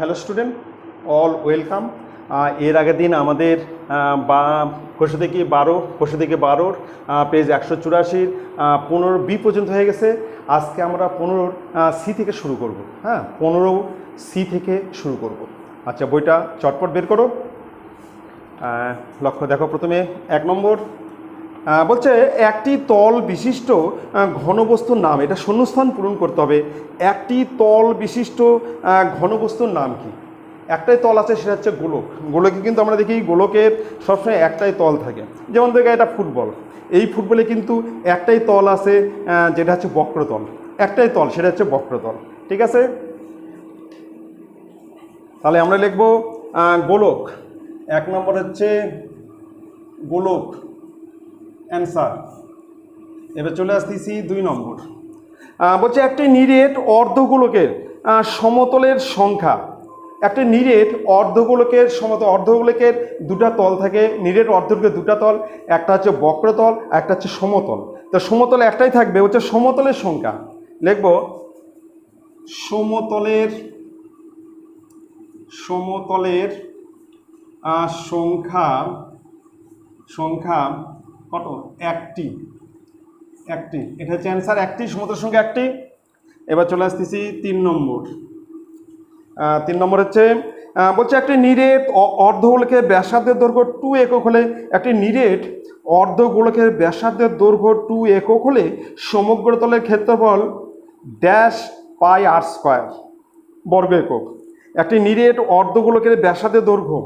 Hello student, all welcome. এর আগের দিন আমাদের কোষে থেকে 12 পেজ 184 15B পর্যন্ত হয়ে গেছে। আজকে আমরা 15C থেকে শুরু করব। হ্যাঁ, 15C থেকে শুরু করব। আচ্ছা, বইটা চটপট বের করো। লক্ষ্য দেখো, প্রথমে 1 নম্বর বলছে একটি তল বিশিষ্ট ঘনবস্তুর নাম। এটা শূন্যস্থান পূরণ করতে হবে। একটি তল বিশিষ্ট ঘনবস্তুর নাম কি? একটাই তল আছে, সেটা হচ্ছে গোলক। গোলকে কিন্তু আমরা দেখি গোলকের সবসময় একটাই তল থাকে। যেমন দেখে এটা ফুটবল, এই ফুটবলে কিন্তু একটাই তল আছে, যেটা হচ্ছে বক্রতল। একটাই তল, সেটা হচ্ছে বক্রতল। ঠিক আছে, তাহলে আমরা লিখব গোলক। 1 নম্বর হচ্ছে গোলক, অ্যান্সার। এবার চলে আসতেছি 2 নম্বর। বলছে একটি নিরেট অর্ধগোলকের সমতলের সংখ্যা। একটি নিরেট অর্ধগোলকের অর্ধগোলকের দুটা তল থাকে। নিরেট অর্ধগোলকের দুটা তল, একটা হচ্ছে বক্রতল, একটা হচ্ছে সমতল। তো সমতল একটাই থাকবে, হচ্ছে সমতলের সংখ্যা। লিখব সমতলের সংখ্যা কত? একটি। এটা হচ্ছে অ্যান্সার, একটি, সমতলের সংখ্যা একটি। এবার চলে আসতেছি 3 নম্বর। 3 নম্বর হচ্ছে বলছে একটি নিরেট অর্ধগোলকের ব্যাসার্ধের দৈর্ঘ্য 2 একক হলে, একটি নিরেট অর্ধগোলকের ব্যাসার্ধের দৈর্ঘ্য 2 একক হলে সমগ্র তলের ক্ষেত্রফল ড্যাশ পাই আর স্কোয়ার বর্গ একক। একটি নিরেট অর্ধগোলকের ব্যাসার্ধের দৈর্ঘ্য,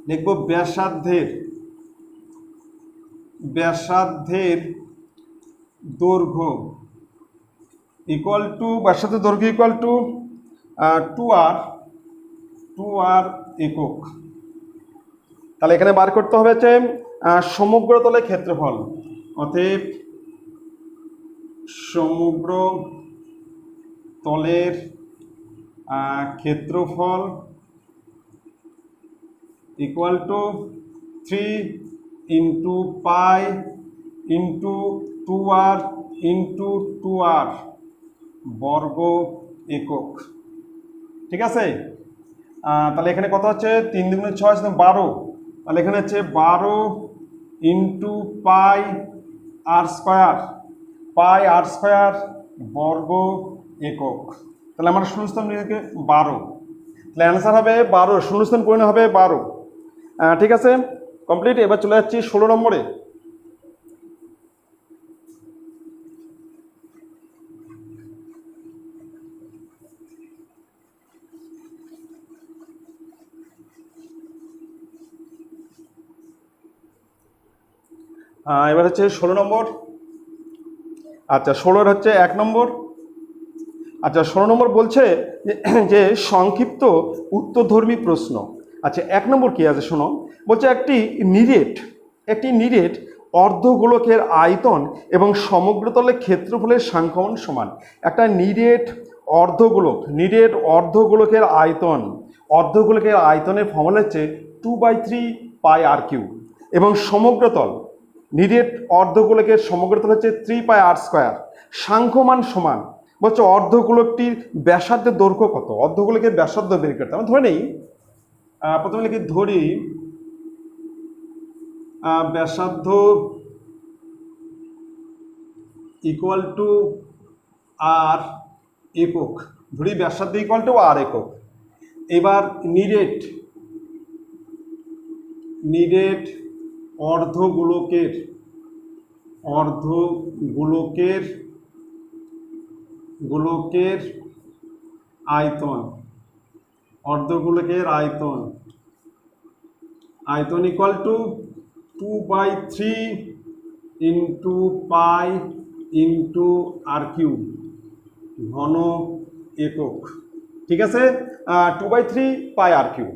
দেখব ব্যাসার্ধের দৈর্ঘ্য ইকুয়াল টু, ব্যাসার্ধের দৈর্ঘ্য ইকুয়াল টু 2r একক। তাহলে এখানে বার করতে হবে হচ্ছে সমগ্র তলের ক্ষেত্রফল। অতএব সমগ্র তলের ক্ষেত্রফল equal to 3 into pi into 2r বর্গ একক। ঠিক আছে, তাহলে এখানে কত হচ্ছে? 3 দুগুণে 6, 12। তাহলে এখানে হচ্ছে 12 ইন্টু পাই আর স্কোয়ার বর্গ একক। তাহলে আমার শূন্যস্থান নিয়ে 12। তাহলে অ্যান্সার হবে 12, শূন্যস্থান পূরণ হবে 12। ঠিক আছে, কমপ্লিট। এবার চলে যাচ্ছি 16 নম্বরে। এবার হচ্ছে 16 নম্বর। আচ্ছা, 16 হচ্ছে 1 নম্বর। আচ্ছা, 16 নম্বর বলছে যে সংক্ষিপ্ত উত্তরধর্মী প্রশ্ন। আচ্ছা, 1 নম্বর কি আছে শোনো। বলছে একটি নিরেট অর্ধগোলকের আয়তন এবং সমগ্রতলের ক্ষেত্রফলের সাংখ্যমান সমান। একটা নিরেট অর্ধগোলকের আয়তনের ফর্মুলা হচ্ছে 2/3 পাই আর কিউ, এবং সমগ্রতল নিরেট অর্ধগোলকের সমগ্রতল হচ্ছে 3 পাই আর স্কোয়ার। সাংখ্যমান সমান বলছে অর্ধগোলকটির ব্যাসার্ধের দৈর্ঘ্য কত? অর্ধগোলকের ব্যাসার্ধ বের করতে আমরা ধরে নেই, প্রথমে ধরি ব্যাসার্ধ ইকুয়াল টু আর একক। ধরি ব্যাসার্ধ ইকুয়াল টু আর একক। এবার নিরেট অর্ধগোলকের আয়তন equal to 2/3 into pi into R cube ঘন একক। ঠিক আছে, 2/3 পাই আর কিউব।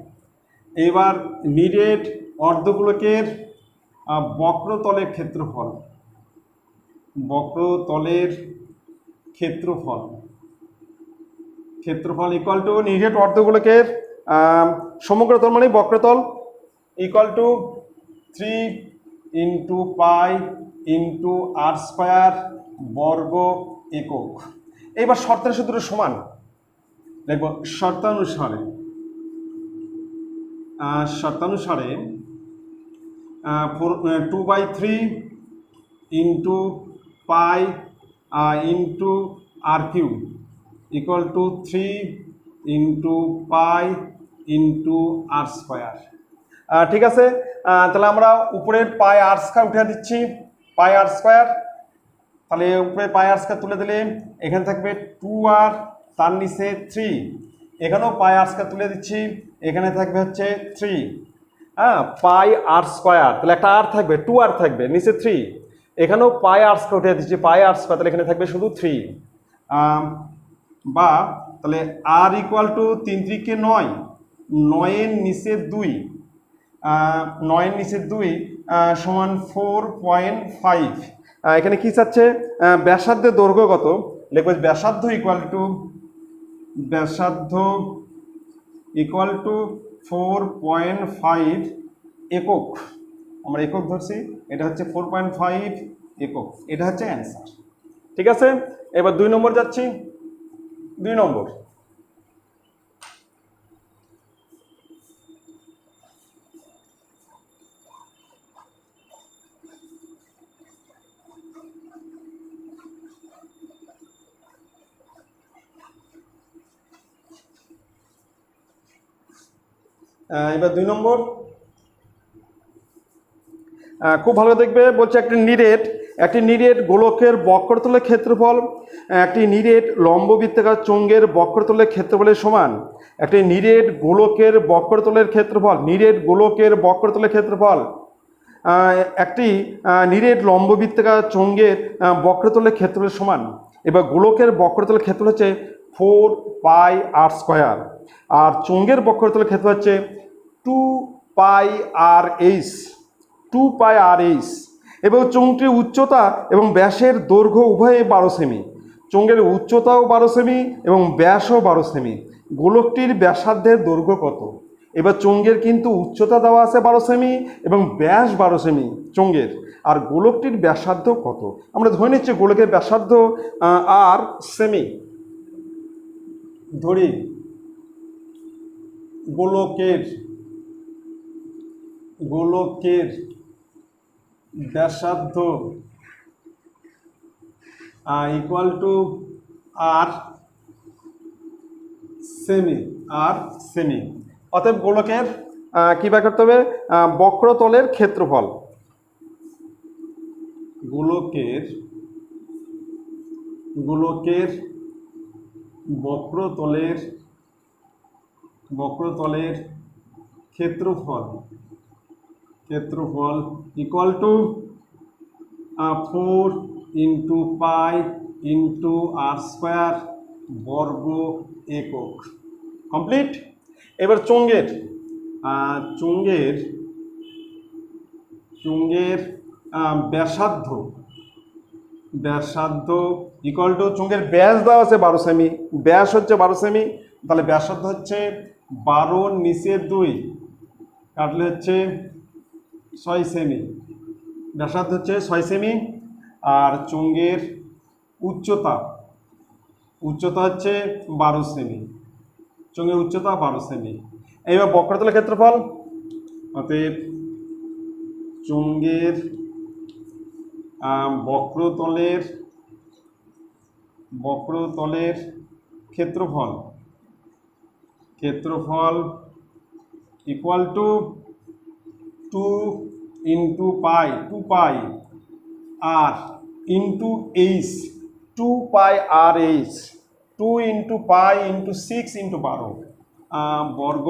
এবার নিরেট অর্ধগোলকের বক্রতলের ক্ষেত্রফল ইকুয়াল টু নিরেট অর্ধগোলকের সমগ্রতল মানে বক্রতল equal to 3 into pi into R square বর্গ একক। এবার শর্তের সূত্র সমান, লিখব শর্তানুসারে, শর্তানুসারে 2/3 into pi into R cube equal to 3 into pi into R square. ঠিক আছে, তাহলে আমরা উপরের পাই আর স্কোয়ার উঠে দিচ্ছি, পাই আর স্কোয়ার। তাহলে উপরে পাই আর স্কোয়ার তুলে দিলে এখানে থাকবে 2r, তার নিচে 3, এখানেও পাই আর স্কোয়ার তুলে দিচ্ছি, এখানে থাকবে হচ্ছে 3, হ্যাঁ, পাই আর স্কোয়ার, তাহলে একটা আর থাকবে, 2r থাকবে, নিচে 3, এখানেও পাই আর স্কোয়ার উঠে দিচ্ছি, পাই আর স্কোয়ার, তাহলে এখানে থাকবে শুধু 3, বা তাহলে আর ইকুয়াল টু 3 3 9, 9-এর নিচে 2, 9-এর নিচে 2 সমান 4.5। এখানে কি চাচ্ছে, ব্যাসার্ধের দৈর্ঘ্য কত, লিখব ব্যাসার্ধ ইকুয়াল টু 4.5 একক, আমরা একক ধরছি, এটা হচ্ছে 4.5 একক, এটা হচ্ছে অ্যান্সার। ঠিক আছে, এবার 2 নম্বর যাচ্ছি। 2 নম্বর, এবার 2 নম্বর খুব ভালো দেখবে, বলছে একটি নিরেট গোলকের বক্রতলের ক্ষেত্রফল একটি নিরেট লম্ববৃত্তাকার চোঙের বক্রতলের ক্ষেত্রফলের সমান। একটি নিরেট গোলকের বক্রতলের ক্ষেত্রফল একটি নিরেট লম্ববৃত্তাকার চোঙের বক্রতলের ক্ষেত্রফলের সমান। এবার গোলকের বক্রতলের ক্ষেত্রফল হচ্ছে 4 পাই আর স্কোয়ার, আর চোঙের বক্রতলের ক্ষেত্রফল হচ্ছে 2 pi R H, 2 pi R H. এবং চোঙটির উচ্চতা এবং ব্যাসের দৈর্ঘ্য উভয়ে 12 সেমি, চোঙের উচ্চতাও 12 সেমি এবং ব্যাসও 12 সেমি। গোলকটির ব্যাসার্ধের দৈর্ঘ্য কত? এবার চোঙের কিন্তু উচ্চতা দেওয়া আছে 12 সেমি এবং ব্যাস 12 সেমি চোঙের, আর গোলকটির ব্যাসার্ধ কত? আমরা ধরে নিচ্ছি গোলকের ব্যাসার্ধ আর সেমি, ধরি গোলকের ব্যাসার্ধ ইকুয়াল টু আর সেমি, অতএব গোলকের কি বের করতে হবে, বক্রতলের ক্ষেত্রফল, গোলকের বক্রতলের ক্ষেত্রফল equal to 4 into pi into R square বর্গ একক। কমপ্লিট। এবার চোঙের ব্যাসার্ধ ইকুয়াল টু চোঙের ব্যাস দেওয়া আছে 12 সেমি, ব্যাস হচ্ছে 12 সেমি, তাহলে ব্যাসার্ধ হচ্ছে 12 নিচে 2 কাটলে হচ্ছে 6 সেমি, ব্যাসার্ধ হচ্ছে 6 সেমি। আর চোঙের উচ্চতা হচ্ছে 12 সেমি, চোঙের উচ্চতা 12 সেমি। এইবার বক্রতলের ক্ষেত্রফল, অতএব চোঙের বক্রতলের ক্ষেত্রফল equal to 2 into pi, 2 pi R into H, 2 pi R H, 2 into pi into 6 into 12 বর্গ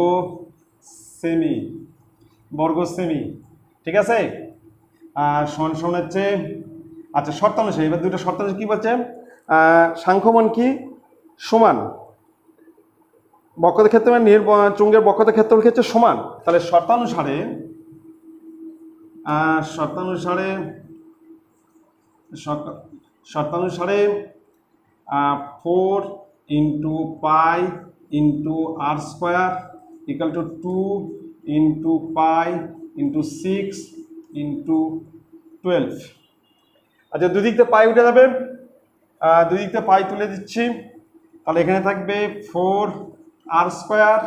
সেমি। ঠিক আছে, সমান হচ্ছে, আচ্ছা শর্তানুসারে, এবার দুটো শর্তানুসারে কী বলছে, সাংখ্যমান কি সমান, বক্রতার ক্ষেত্রে চোঙের বক্রতার ক্ষেত্রফল হচ্ছে সমান। তাহলে শর্তানুসারে 4 into pi into R square equal to 2 into pi into 6 into 12। আচ্ছা, দুদিক থেকে পাই উঠে যাবে, দুদিক থেকে পাই তুলে দিচ্ছি, তাহলে এখানে থাকবে 4 আর স্কোয়ার,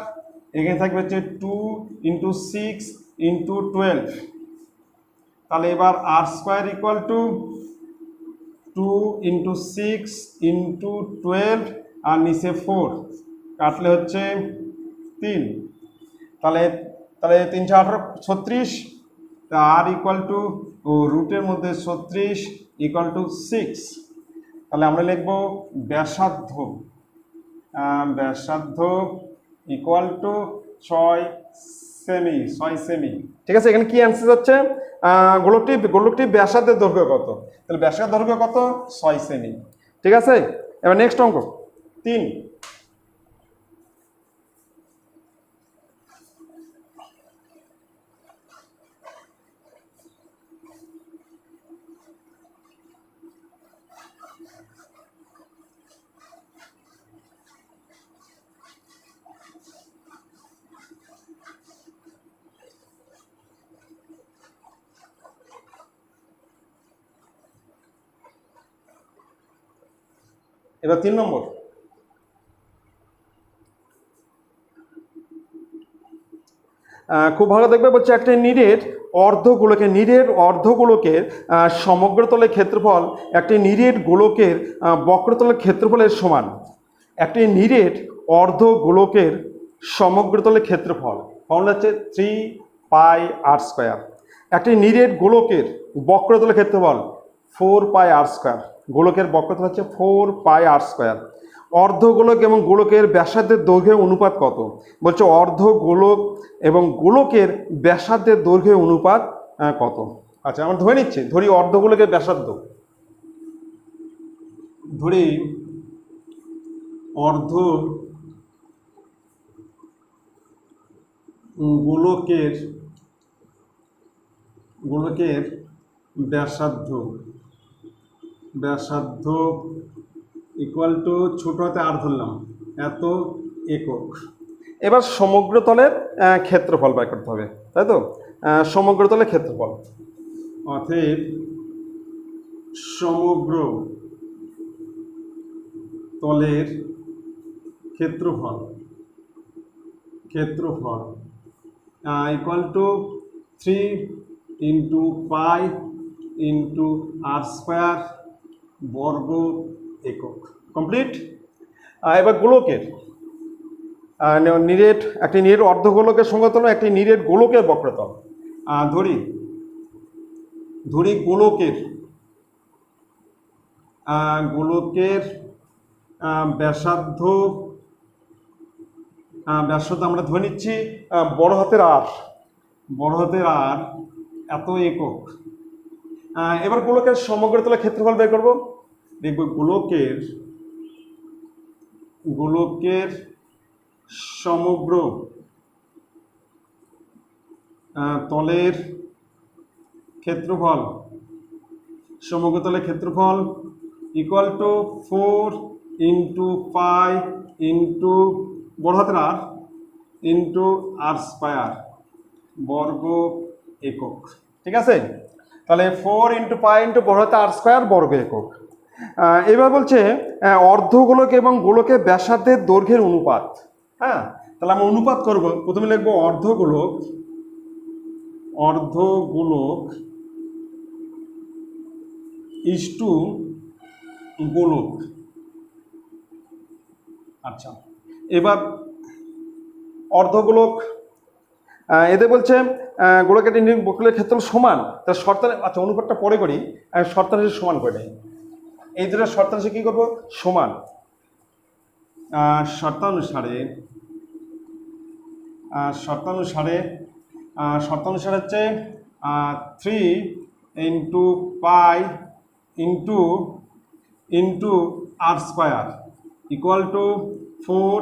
এখানে থাকবে হচ্ছে 2 × 6 × 12। তাহলে এবার আর স্কোয়ার ইকুয়াল টু 2 × 6 × 12 আর নিচে 4, কাটলে হচ্ছে 3। তাহলে তাহলে 3 × 18 36। তা আর ইকুয়াল টু রুটের মধ্যে 36 ইকুয়াল টু 6। তাহলে আমরা লিখব ব্যাসার্ধ, ব্যাসার্ধ ইকুয়াল টু 6 সেমি, 6 সেমি। ঠিক আছে, এখানে কি অ্যান্সার হচ্ছে গোলকটি ব্যাসার্ধের দৈর্ঘ্য কত? তাহলে ব্যাসার্ধের দৈর্ঘ্য কত? 6 সেমি। ঠিক আছে, এবার নেক্সট অঙ্ক 3। এবার 3 নম্বর। খুব ভালো দেখবে, বলছে একটা নিরেট অর্ধগোলকের সমগ্রতলের ক্ষেত্রফল একটি নিরেট গোলকের বক্রতলের ক্ষেত্রফলের সমান। একটি নিরেট অর্ধগোলকের সমগ্রতলের ক্ষেত্রফল ফর্মুলা হচ্ছে 3πr²। একটি নিরেট গোলকের বক্রতলের ক্ষেত্রফল 4πr²। গোলকের বক্রতল হচ্ছে 4πr²। অর্ধগোলক এবং গোলকের ব্যাসার্ধের দৈর্ঘ্যের অনুপাত কত? বলছে অর্ধগোলক এবং গোলকের ব্যাসার্ধের দৈর্ঘ্যের অনুপাত কত? আচ্ছা, আমরা ধরে নিচ্ছি, ধরি অর্ধগোলকের ব্যাসার্ধ, ধরি গোলকের ব্যাসার্ধ ইকুয়াল টু ছোট হাতে আর ধরলাম এত একক। এবার সমগ্রতলের ক্ষেত্রফল বের করতে হবে, তাই তো? সমগ্রতলের ক্ষেত্রফল, অতএব সমগ্র তলের ক্ষেত্রফল ইকুয়াল টু 3 × পাই × r² বর্গ একক। কমপ্লিট। এবার গোলকের একটি নিরেট অর্ধগোলকের সমগ্রতল, একটি নিরেট গোলকের বক্রতল। ধরি গোলকের ব্যাসার্ধ আমরা ধরে নিচ্ছি বড় হাতের আর এত একক। এবার গোলকের সমগ্রতলের ক্ষেত্রফল বের করব। দেখব গোলকের সমগ্র তলের ক্ষেত্রফল, সমগ্রতলের ক্ষেত্রফল ইকুয়াল টু 4 × পাই × বড় হাতের আর × r² বর্গ একক। ঠিক আছে, তাহলে 4 × পাই × বড় হাতের r² বর্গ একক। এবার বলছে অর্ধগোলক এবং গোলকের ব্যাসার্ধের দৈর্ঘ্যের অনুপাত। হ্যাঁ, তাহলে আমরা অনুপাত করব। প্রথমে লিখব অর্ধগোলক ইস্টু গোলক। আচ্ছা, এবার অর্ধগোলক এদের বলছে গোলকের বক্রতলের ক্ষেত্রফল সমান। তার শর্তান, আচ্ছা অনুপাতটা পরে করি, শর্তাংশে সমান করে নেই। এই দুটো শর্তাংশে কী করবো? সমান। শর্তানুসারে হচ্ছে 3 × পাই × r² ইকুয়াল টু 4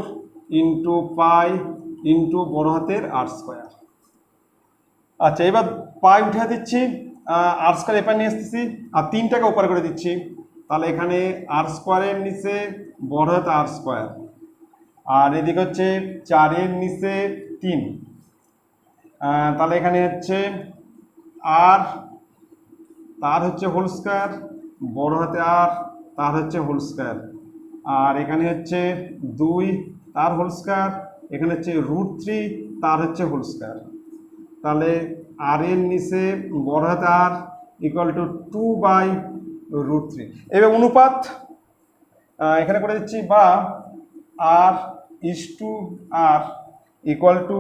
× পাই × বড় হাতের r²। আচ্ছা, এবার পাই উঠে দিচ্ছি, r² এপার নিয়ে আসতেছি, আর 3টাকে ওপার করে দিচ্ছি। তাহলে এখানে r² নিচে বড় হাতে r², আর এদিকে হচ্ছে 4 নিচে 3। তাহলে এখানে হচ্ছে আর তার হচ্ছে হোল স্কয়ার, বড় হাতে আর তার হচ্ছে হোল স্কয়ার, আর এখানে হচ্ছে 2 তার হোল স্কয়ার এখানে হচ্ছে √3 তার হচ্ছে হোল স্কয়ার। তাহলে আর এর নিচে বড় হাতে আর ইকুয়াল টু 2/√3। এবার অনুপাত এখানে করে দিচ্ছি, বা আর is to R equal to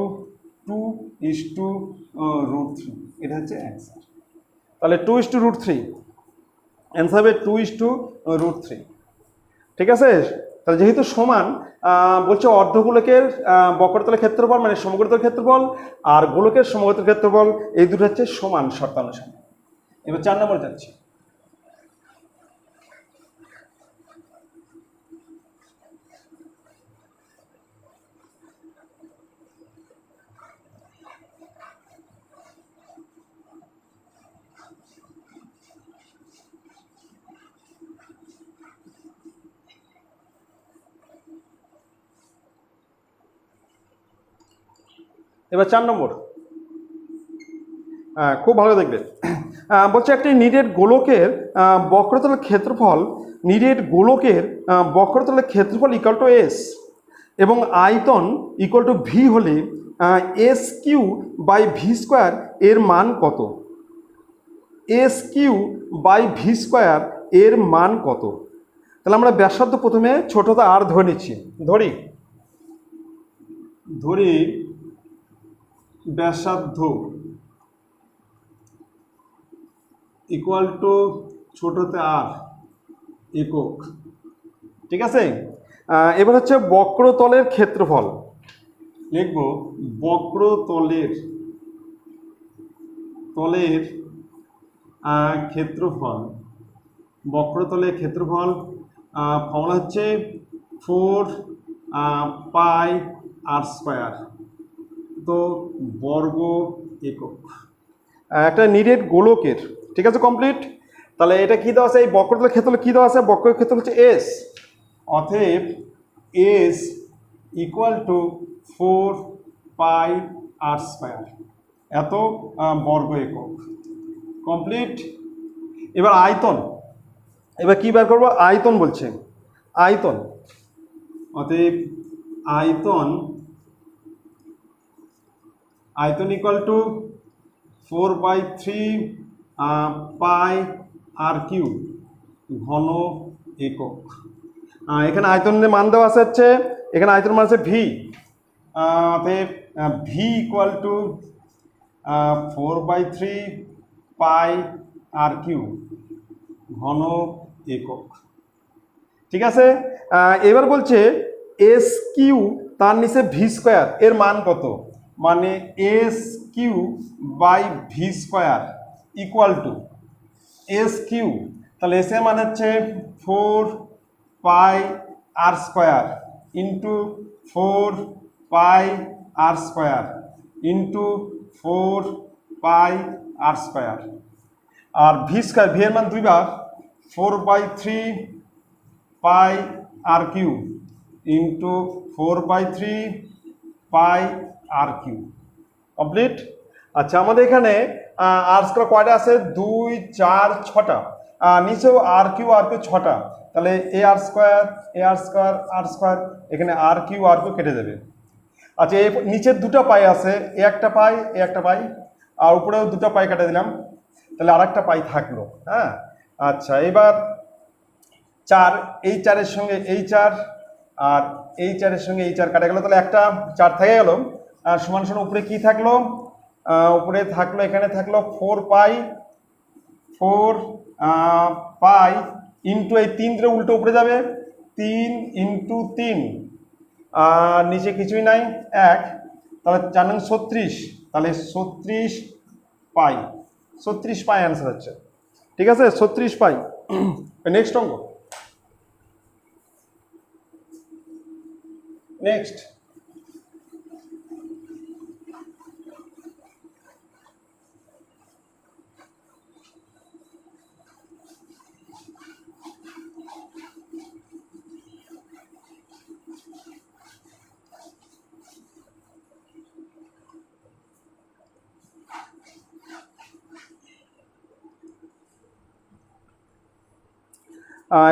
2:√3। এটা হচ্ছে অ্যান্সার। তাহলে 2:√3 অ্যান্সার হবে 2:√3। ঠিক আছে। তাহলে যেহেতু সমান, বলছে অর্ধগোলকের বক্রতলের ক্ষেত্রফল মানে সমগ্রতলের ক্ষেত্রফল আর গোলকের সমগ্রতলের ক্ষেত্রফল এই দুটো হচ্ছে সমান শর্তানুসারে। এবার 4 নম্বরে যাচ্ছি। এবার 4 নম্বর, খুব ভালো দেখবে। বলছে একটি নিরেট গোলকের বক্রতলের ক্ষেত্রফল, নিরেট গোলকের বক্রতলের ক্ষেত্রফল ইকুয়াল টু এস এবং আয়তন ইকুয়াল টু ভি হলে S cube by V square এর মান কত? S cube by V square এর মান কত? তাহলে আমরা ব্যাসার্ধ প্রথমে ছোটটা আর ধরে নিচ্ছি। ধরি ব্যাসার্ধ ইকুয়াল টু ছোটতে আর একক। ঠিক আছে। এবার হচ্ছে বক্রতলের ক্ষেত্রফল লিখব। বক্রতলের ক্ষেত্রফল, বক্রতলের ক্ষেত্রফল ফর্মুলা হচ্ছে 4πr²। তো বর্গ একক একটা নিরেট গোলকের। ঠিক আছে, কমপ্লিট। তাহলে এটা কি দেওয়া আছে? এই বক্রতলের ক্ষেত্রফল কি দেওয়া আছে? বক্রের ক্ষেত্রফল হচ্ছে এস। অতএব এস ইকুয়াল টু 4πr², এত বর্গ একক। কমপ্লিট। এবার আয়তন, এবার কি বের করবো? আয়তন বলছে, আয়তন। অতএব আয়তন ইকুয়াল টু 4/3πr³ ঘন একক। এখানে আয়তনের মান দেওয়া আছে হচ্ছে, এখানে আয়তনের মান আছে ভি। অতএব ভি ইকুয়াল টু 4/3πr³ ঘন একক। ঠিক আছে। এবার বলছে এস কিউ তার নিচে ভি স্কোয়ার এর মান কত? মানে S cube by V square equal to S cube. তাহলে এস এর মান হচ্ছে 4πr² into 4πr² into 4πr²। আর ভি স্কোয়ার, ভি এর মান দুইবার, 4/3πr³ ইন্টু 4/3πr³। কমপ্লিট। আচ্ছা, আমাদের এখানে আর স্কোয়ার কয়টা আছে? 2, 4, 6টা। নিচেও r³ 6টা। তাহলে এ আর স্কোয়ার, আর স্কোয়ার, এখানে r³ কেটে যাবে। আচ্ছা, এই নিচের দুটো পাই আছে, এ একটা পাই, এ একটা পাই, আর উপরেও দুটো পাই কেটে দিলাম। তাহলে আর একটা পাই থাকলো। হ্যাঁ, আচ্ছা, এবার 4, এই 4-এর সঙ্গে এই 4 আর এই 4-এর সঙ্গে এই 4 কাটা গেল। তাহলে একটা 4 থেকে গেল। আর সমান সমান উপরে কি থাকলো? উপরে থাকলো, এখানে থাকলো 4π ইন্টু এই 3 ধরে উল্টো উপরে যাবে, 3 ইন্টু 3 আর নিচে কিছুই নাই 1। তাহলে 4 নং 36, তাহলে 36π অ্যান্সার হচ্ছে। ঠিক আছে, 36π। নেক্সট অঙ্ক, নেক্সট।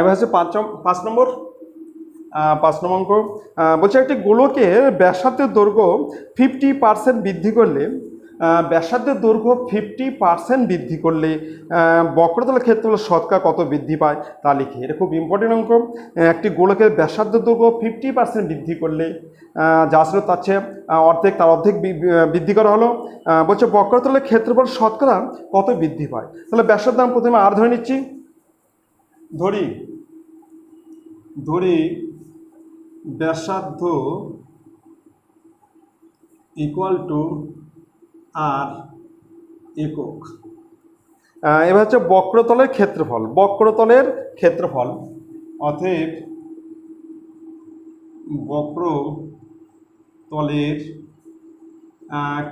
এবার হচ্ছে 5 নম্বর। 5 নম্বর অঙ্ক বলছে একটি গোলকের ব্যাসার্ধের দৈর্ঘ্য 50% বৃদ্ধি করলে ব্যাসার্ধের দৈর্ঘ্য 50% বৃদ্ধি করলে বক্রতলের ক্ষেত্রফল শতকরা কত বৃদ্ধি পায় তা লিখি। এটা খুব ইম্পর্টেন্ট অঙ্ক। একটি গোলকের ব্যাসার্ধের দৈর্ঘ্য 50% বৃদ্ধি করলে যা ছিল তার চেয়ে অর্ধেক, তার অর্ধেক বৃদ্ধি করা হলো। বলছে বক্রতলের ক্ষেত্রফল শতকরা কত বৃদ্ধি পায়। তাহলে ব্যাসার্ধ আমি প্রথমে আর ধরে নিচ্ছি, ধরি ব্যাসার্ধ ইকুয়াল টু আর একক। এবার হচ্ছে বক্রতলের ক্ষেত্রফল অতএব বক্রতলের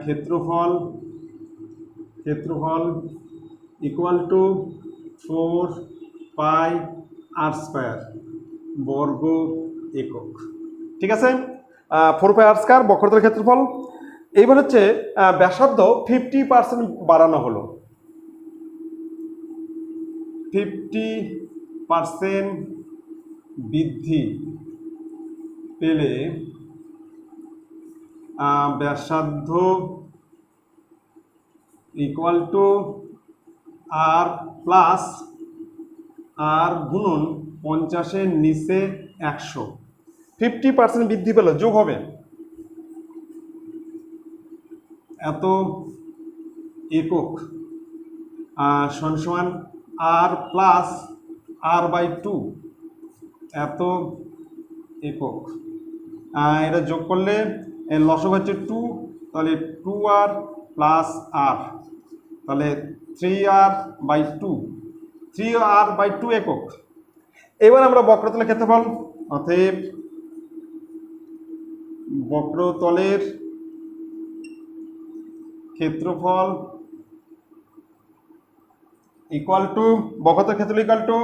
ক্ষেত্রফল equal to 4 pi R square বর্গ একক। ঠিক আছে, 4 পাই আর স্কয়ার বক্রতলের ক্ষেত্রফল। এইবার হচ্ছে ব্যাসার্ধ 50% বাড়ানো হলো, 50% বৃদ্ধি পেলে ব্যাসার্ধ ইকুয়াল টু আর প্লাস আর গুণন 50-এর নিচে 100। 50% বৃদ্ধি পেল, যোগ হবে এত একক সমান আর প্লাস আর বাই 2 এত একক। এটা যোগ করলে লসক হচ্ছে 2, তাহলে 2r প্লাস আর, তাহলে 3r বাই 2, 3r বাই 2 একক। এবার আমরা বক্রতলের ক্ষেত্রফল অতএব বক্রতলের ক্ষেত্রফল ইকুয়াল টু বক্রতলের ক্ষেত্রফল equal to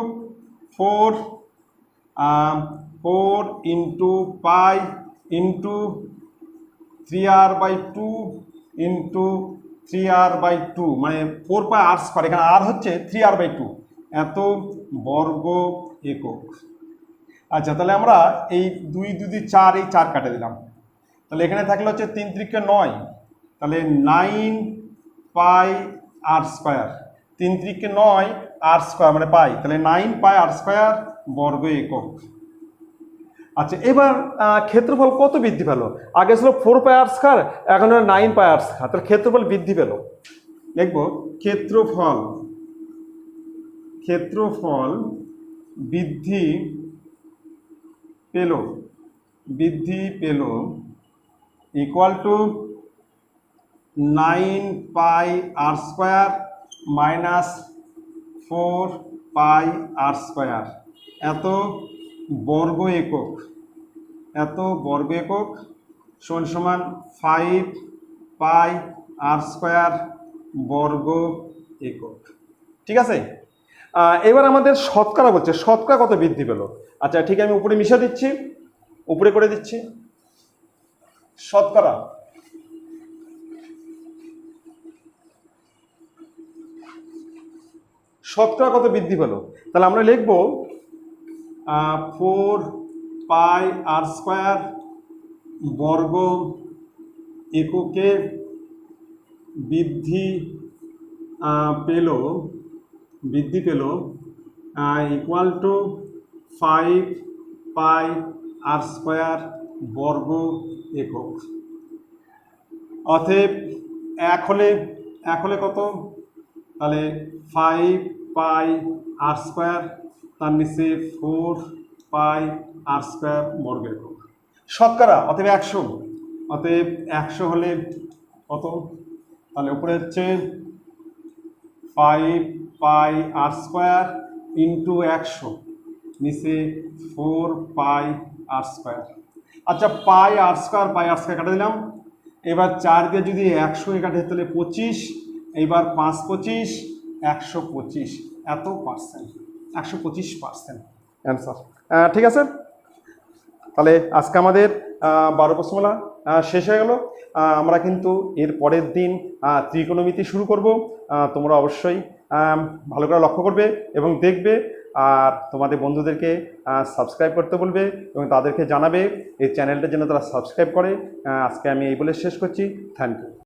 4 into pi into 3r by 2 into 3r by 2, মানে 4 পাই আর স্কয়ার, এখানে আর হচ্ছে 3r বাই 2 এত বর্গ একক। আচ্ছা, তাহলে আমরা এই 2 2 4, এই 4 কাটে দিলাম, তাহলে এখানে থাকলে হচ্ছে 3 3 9, তাহলে 9 পাই আর স্কয়ার, 3 3 9 আর স্কয়ার মানে পাই, তাহলে 9 পাই আর স্কয়ার বর্গ একক। আচ্ছা, এবার ক্ষেত্রফল কত বৃদ্ধি পেল? আগে ছিল 4 পাই আর স্কয়ার, এখন 9 পাই আর স্কয়ার, তাহলে ক্ষেত্রফল বৃদ্ধি পেল। দেখব ক্ষেত্রফল বৃদ্ধি পেল equal to 9 pi R square minus 4 pi R square এত বর্গ একক সমান 5 পাই আর স্কয়ার বর্গ একক। ঠিক আছে, এবার আমাদের শতকরা বলছে, শতকরা কত বৃদ্ধি পেল। আচ্ছা ঠিক, আমি উপরে মিশিয়ে দিচ্ছি, উপরে করে দিচ্ছি শতকরা। শতকরা কত বৃদ্ধি পেল, তাহলে আমরা লিখব 4 পাই আর স্কয়ার বর্গ এককে বৃদ্ধি পেল equal to 5 pi R square বর্গ একক। অতএব এক হলে কত, তাহলে 5 পাই আর স্কয়ার, তার নিচে 4 পাই আর স্কয়ার বর্গ একক। শতকরা অতএব 100, অতএব 100 হলে কত, তাহলে উপরে হচ্ছে 5 পাই আর স্কয়ার ইন্টু 100, নিচে 4 পাই আর স্কয়ার। আচ্ছা, পাই আর স্কয়ার কাটা দিলাম। এবার 4 দিয়ে যদি 100 কাটে তাহলে 25, এইবার 5 25 125 এত পার্সেন্ট, 125% অ্যান্সার। ঠিক আছে, তাহলে আজকে আমাদের 12 প্রশ্নমালা শেষ হয়ে গেল। আমরা কিন্তু এর পরের দিন ত্রিকোণমিতি শুরু করব। তোমরা অবশ্যই ভালো করে লক্ষ্য করবে এবং দেখবে আর তোমাদের বন্ধুদেরকে সাবস্ক্রাইব করতে বলবে এবং তাদেরকে জানাবে এই চ্যানেলটা যেন তারা সাবস্ক্রাইব করে। আজকে আমি এই বলে শেষ করছি। Thank you.